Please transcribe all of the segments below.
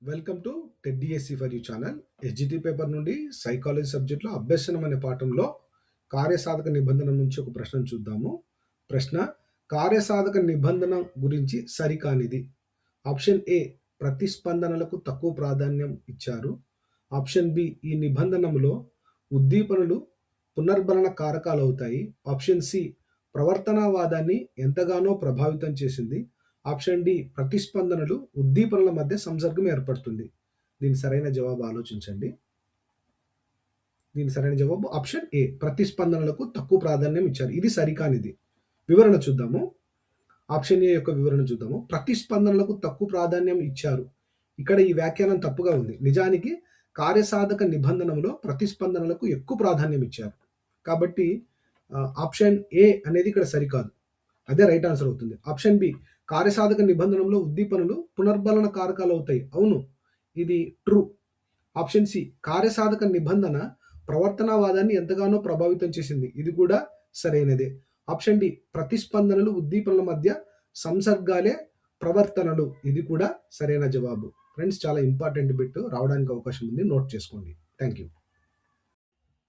Welcome to Ted DSC for you channel. SGT paper నుండి psychology సబ్జెక్ట్లో అభ్యసనం అనే పాఠంలో కార్యసాధక నిబంధన నుంచి ఒక ప్రశ్న చూద్దాము. ప్రశ్న: కార్యసాధక నిబంధన గురించి సరికానిది. ఆప్షన్ ఏ, ప్రతిస్పందనలకు తక్కువ ప్రాధాన్యం ఇచ్చారు. ఆప్షన్ బి, ఈ నిబంధనలో ఉద్దీపనలు పునర్బలన కారకాలు అవుతాయి. ఆప్షన్ సి, ప్రవర్తనవాదాన్ని ఎంతగానో ప్రభావితం చేసింది. ఆప్షన్ డి, ప్రతిస్పందనలు ఉద్దీపనల మధ్య సంసర్గం ఏర్పడుతుంది. దీని సరైన జవాబు ఆలోచించండి. దీని సరైన జవాబు ఆప్షన్ ఏ, ప్రతిస్పందనలకు తక్కువ ప్రాధాన్యం ఇచ్చారు. ఇది సరికానిది. వివరణ చూద్దాము. ఆప్షన్ ఏ యొక్క వివరణ చూద్దాము. ప్రతిస్పందనలకు తక్కువ ప్రాధాన్యం ఇచ్చారు. ఇక్కడ ఈ వ్యాఖ్యానం తప్పుగా ఉంది. నిజానికి కార్యసాధక నిబంధనలో ప్రతిస్పందనలకు ఎక్కువ ప్రాధాన్యం ఇచ్చారు. కాబట్టి ఆప్షన్ ఏ అనేది ఇక్కడ సరికాదు. అదే రైట్ ఆన్సర్ అవుతుంది. ఆప్షన్ బి, కార్యసాధక నిబంధనలో ఉద్దీపనలు పునర్బలన కారకాలు అవుతాయి. అవును, ఇది ట్రూ. ఆప్షన్ సి, కార్యసాధక నిబంధన ప్రవర్తనవాదాన్ని ఎంతగానో ప్రభావితం చేసింది. ఇది కూడా సరైనదే. ఆప్షన్ డి, ప్రతిస్పందనలు ఉద్దీపనల మధ్య సంసర్గాలే ప్రవర్తనలు. ఇది కూడా సరైన జవాబు. ఫ్రెండ్స్, చాలా ఇంపార్టెంట్ బిట్ రావడానికి అవకాశం ఉంది. నోట్ చేసుకోండి. Thank you.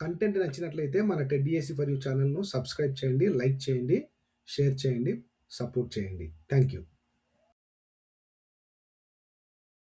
కంటెంట్ నచ్చినట్లయితే మన టెడ్ డిఎస్సి ఫర్ యూ ఛానల్ను సబ్స్క్రైబ్ చేయండి, లైక్ చేయండి, షేర్ చేయండి, సపోర్ట్ చేయండి. Thank you.